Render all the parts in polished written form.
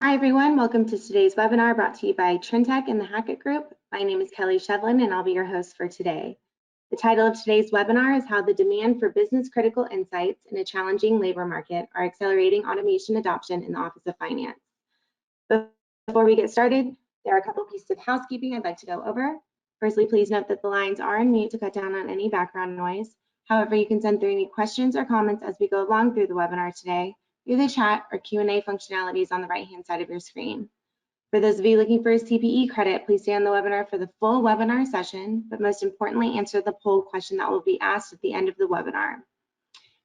Hi, everyone. Welcome to today's webinar brought to you by Trintech and the Hackett Group. My name is Kelly Shevlin, and I'll be your host for today. The title of today's webinar is How the Demand for Business Critical Insights in a Challenging Labor Market are Accelerating Automation Adoption in the Office of Finance. Before we get started, there are a couple pieces of housekeeping I'd like to go over. Firstly, please note that the lines are on mute to cut down on any background noise. However, you can send through any questions or comments as we go along through the webinar today through the chat or Q&A functionalities on the right-hand side of your screen. For those of you looking for a CPE credit, please stay on the webinar for the full webinar session, but most importantly, answer the poll question that will be asked at the end of the webinar.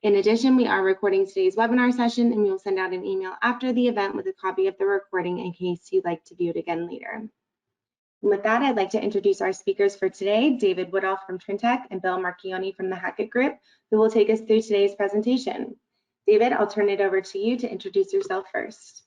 In addition, we are recording today's webinar session, and we will send out an email after the event with a copy of the recording in case you'd like to view it again later. And with that, I'd like to introduce our speakers for today, David Woodall from Trintech and Bill Marcioni from the Hackett Group, who will take us through today's presentation. David, I'll turn it over to you to introduce yourself first.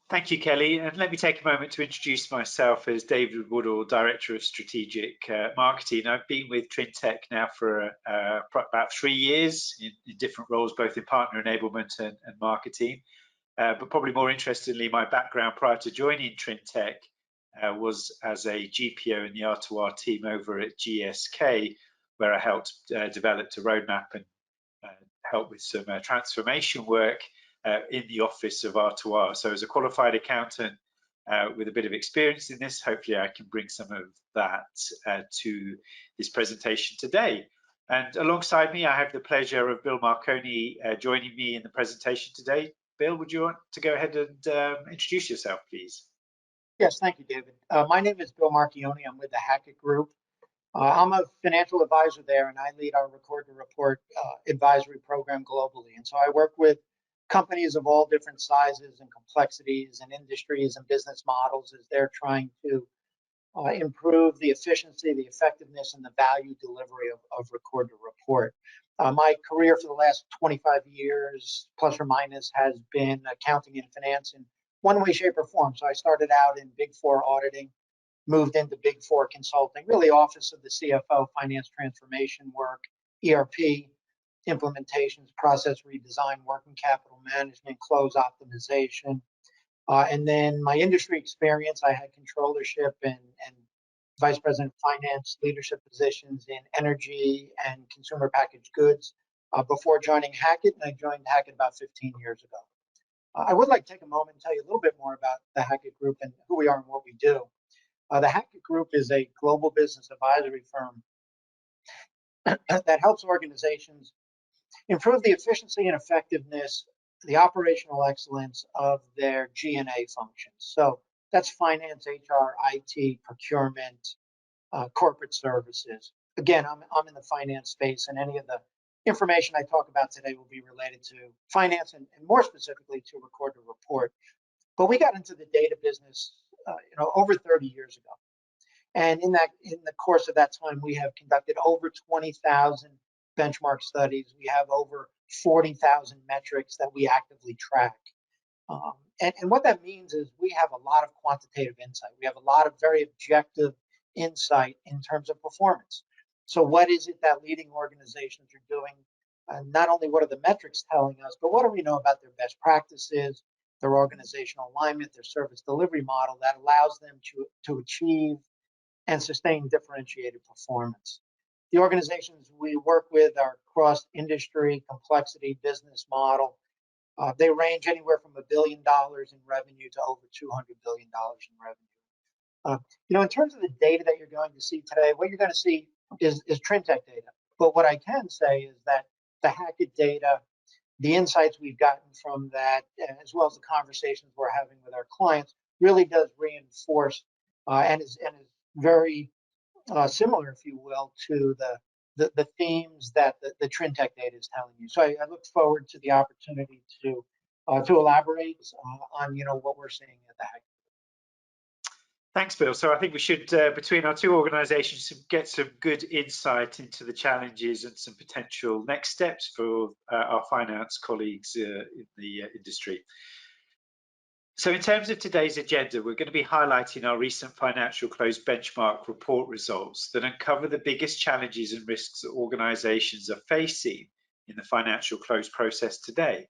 Thank you, Kelly. And let me take a moment to introduce myself as David Woodall, Director of Strategic Marketing. I've been with Trintech now for about 3 years in different roles, both in partner enablement and marketing. But probably more interestingly, my background prior to joining Trintech was as a GPO in the R2R team over at GSK, where I helped develop a roadmap and help with some transformation work in the office of R2R. So as a qualified accountant with a bit of experience in this, hopefully I can bring some of that to this presentation today. And alongside me, I have the pleasure of Bill Marcioni joining me in the presentation today. Bill, would you want to go ahead and introduce yourself, please? Yes, thank you, David. My name is Bill Marcioni. I'm with the Hackett Group. I'm a financial advisor there, and I lead our Record to Report advisory program globally. And so I work with companies of all different sizes and complexities and industries and business models as they're trying to improve the efficiency, the effectiveness, and the value delivery of Record to Report. My career for the last 25 years, plus or minus, has been accounting and finance in one way, shape, or form. So I started out in Big Four auditing, moved into Big Four consulting, really office of the CFO, finance transformation work, ERP, implementations, process redesign, working capital management, close optimization. And then my industry experience, I had controllership and vice president of finance leadership positions in energy and consumer packaged goods before joining Hackett, and I joined Hackett about 15 years ago. I would like to take a moment and tell you a little bit more about the Hackett Group and who we are and what we do. The Hackett Group is a global business advisory firm that helps organizations improve the efficiency and effectiveness, the operational excellence of their G&A functions. So that's finance, HR, IT, procurement, corporate services. Again, I'm in the finance space, and any of the information I talk about today will be related to finance and more specifically to Record to Report. But we got into the data business over 30 years ago. And in the course of that time, we have conducted over 20,000 benchmark studies. We have over 40,000 metrics that we actively track. And what that means is we have a lot of quantitative insight. We have a lot of very objective insight in terms of performance. So what is it that leading organizations are doing? Not only what are the metrics telling us, but what do we know about their best practices, their organizational alignment, their service delivery model that allows them to achieve and sustain differentiated performance. The organizations we work with are cross-industry, complexity, business model. They range anywhere from $1 billion in revenue to over $200 billion in revenue. In terms of the data that you're going to see today, what you're going to see is Trintech data. But what I can say is that the Hackett data, the insights we've gotten from that, as well as the conversations we're having with our clients, really does reinforce and is very similar, if you will, to the themes that the Trintech data is telling you. So I look forward to the opportunity to elaborate on what we're seeing at the Hackett. Thanks, Bill. So I think we should, between our two organisations, get some good insight into the challenges and some potential next steps for our finance colleagues in the industry. So in terms of today's agenda, we're going to be highlighting our recent financial close benchmark report results that uncover the biggest challenges and risks that organisations are facing in the financial close process today.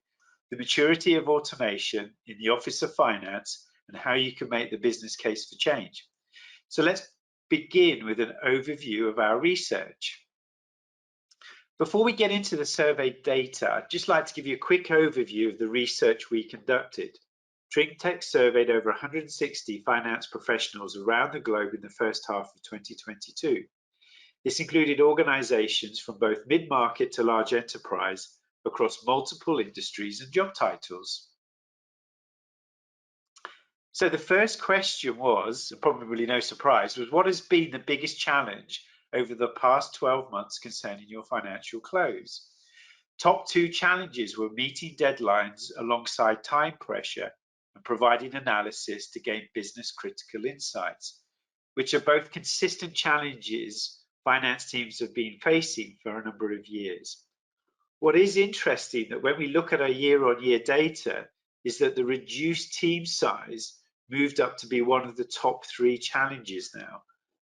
the maturity of automation in the Office of Finance, and how you can make the business case for change. So let's begin with an overview of our research. Before we get into the survey data, I'd just like to give you a quick overview of the research we conducted. Trintech surveyed over 160 finance professionals around the globe in the first half of 2022. This included organizations from both mid-market to large enterprise across multiple industries and job titles. So the first question was, probably no surprise, was what has been the biggest challenge over the past 12 months concerning your financial close? Top two challenges were meeting deadlines alongside time pressure and providing analysis to gain business critical insights, which are both consistent challenges finance teams have been facing for a number of years. What is interesting that when we look at our year-on-year data is that the reduced team size moved up to be one of the top three challenges now.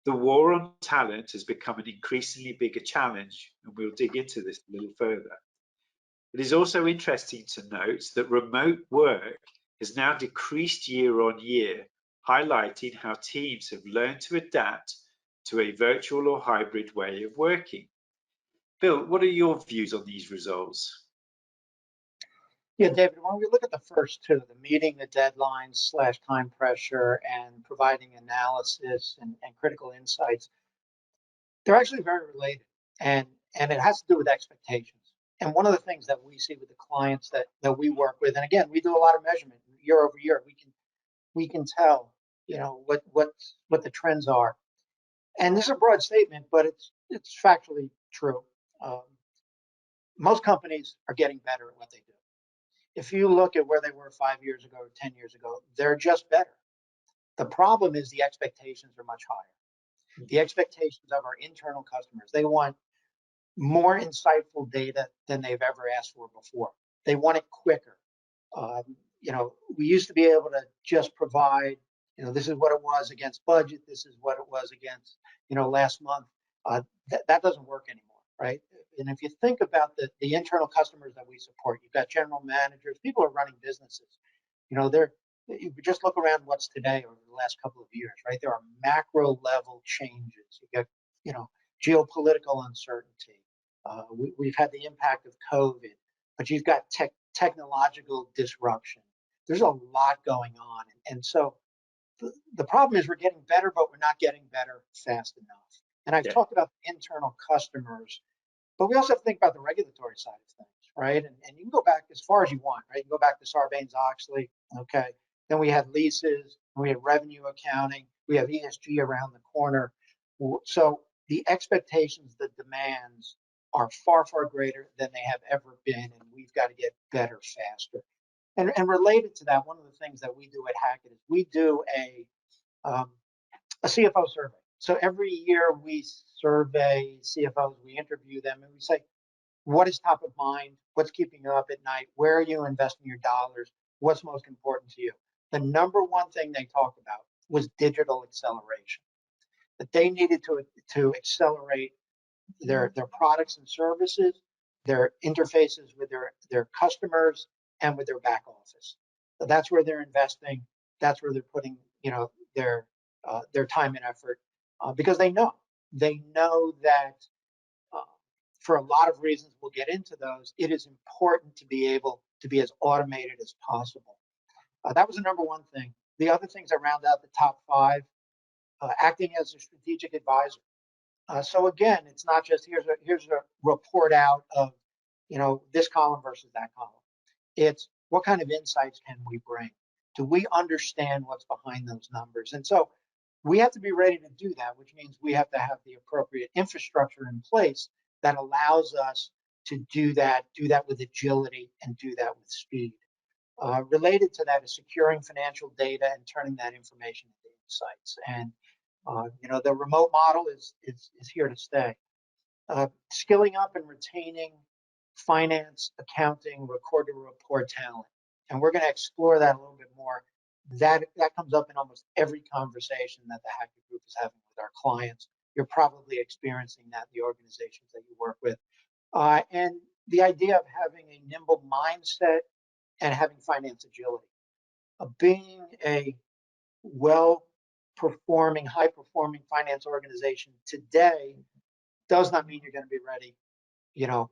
The war on talent has become an increasingly bigger challenge, and we'll dig into this a little further. It is also interesting to note that remote work has now decreased year on year, highlighting how teams have learned to adapt to a virtual or hybrid way of working. Bill, what are your views on these results? Yeah, David, when we look at the first two, the meeting the deadlines / time pressure and providing analysis and critical insights, they're actually very related, and it has to do with expectations. And one of the things that we see with the clients that we work with, and again, we do a lot of measurement year over year, we can tell, what the trends are. And this is a broad statement, but it's factually true. Most companies are getting better at what they do. If you look at where they were 5 years ago or 10 years ago, they're just better. The problem is the expectations are much higher. The expectations of our internal customers, they want more insightful data than they've ever asked for before. They want it quicker. We used to be able to just provide, this is what it was against budget, this is what it was against, last month. That doesn't work anymore, right? And if you think about the internal customers that we support, you've got general managers, people are running businesses. You just look around what's today over the last couple of years, right? There are macro level changes. You got, geopolitical uncertainty. We've had the impact of COVID, but you've got technological disruption. There's a lot going on. And so the problem is we're getting better, but we're not getting better fast enough. And I've talked about internal customers, but we also have to think about the regulatory side of things, right? And you can go back as far as you want, right? You can go back to Sarbanes-Oxley, okay? Then we had leases, we had revenue accounting, we have ESG around the corner. So the expectations, the demands are far, far greater than they have ever been, and we've got to get better faster. And related to that, one of the things that we do at Hackett is we do a CFO survey. So every year we survey CFOs, we interview them, and we say, what is top of mind? What's keeping you up at night? Where are you investing your dollars? What's most important to you? The number one thing they talked about was digital acceleration, that they needed to accelerate their products and services, their interfaces with their customers and with their back office. So that's where they're investing. That's where they're putting, their time and effort, because they know that for a lot of reasons, we'll get into those, it is important to be able to be as automated as possible. That was the number one thing. The other things that round out the top five, acting as a strategic advisor. So again, it's not just here's a report out of this column versus that column. It's what kind of insights can we bring? Do we understand what's behind those numbers? And so we have to be ready to do that, which means we have to have the appropriate infrastructure in place that allows us to do that with agility and do that with speed. Related to that is securing financial data and turning that information into insights. And the remote model is here to stay. Skilling up and retaining finance, accounting, record to report talent. And we're going to explore that a little bit more. That comes up in almost every conversation that the Hackett Group is having with our clients. You're probably experiencing that in the organizations that you work with. And the idea of having a nimble mindset and having finance agility. Being a well-performing, high-performing finance organization today does not mean you're going to be ready,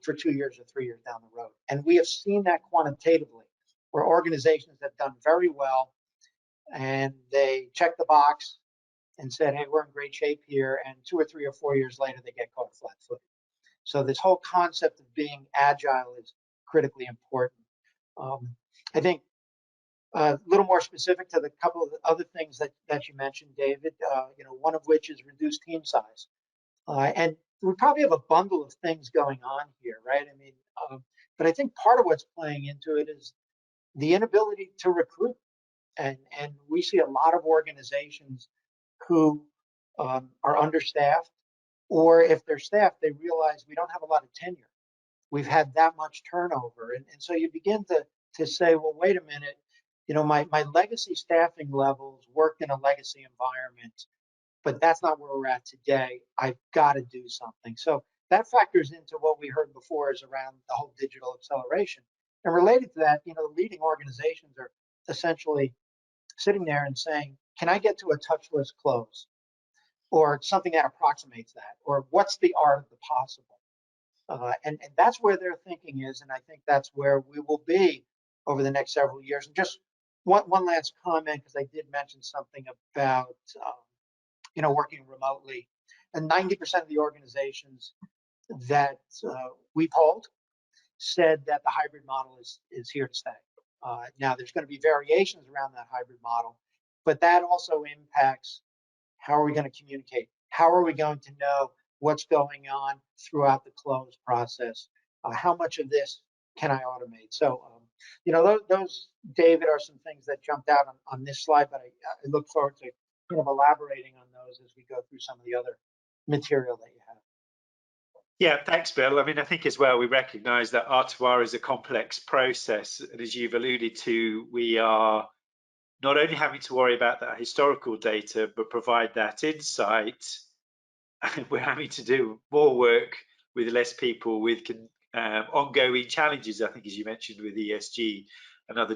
for 2 years or 3 years down the road. And we have seen that quantitatively, where organizations have done very well and they check the box and said, hey, we're in great shape here. And 2 or 3 or 4 years later, they get caught flat-footed. So this whole concept of being agile is critically important. I think a little more specific to the couple of other things that you mentioned, David, one of which is reduced team size. And we probably have a bundle of things going on here, right? I mean, but I think part of what's playing into it is the inability to recruit. And we see a lot of organizations who are understaffed, or if they're staffed, they realize we don't have a lot of tenure. We've had that much turnover. And so you begin to say, well, wait a minute, my legacy staffing levels worked in a legacy environment, but that's not where we're at today. I've got to do something. So that factors into what we heard before is around the whole digital acceleration. And related to that, leading organizations are essentially sitting there and saying, can I get to a touchless close? Or something that approximates that? Or what's the art of the possible? And that's where their thinking is. And I think that's where we will be over the next several years. And just one last comment, because I did mention something about, working remotely. And 90% of the organizations that we polled said that the hybrid model is here to stay. Now, there's going to be variations around that hybrid model, but that also impacts how are we going to communicate? How are we going to know what's going on throughout the close process? How much of this can I automate? So, those, David, are some things that jumped out on this slide, but I look forward to kind of elaborating on those as we go through some of the other material that you have. Yeah, thanks, Bill. I mean, I think as well, we recognize that R2R is a complex process. And as you've alluded to, we are not only having to worry about that historical data, but provide that insight. We're having to do more work with less people, with ongoing challenges, I think, as you mentioned, with ESG and other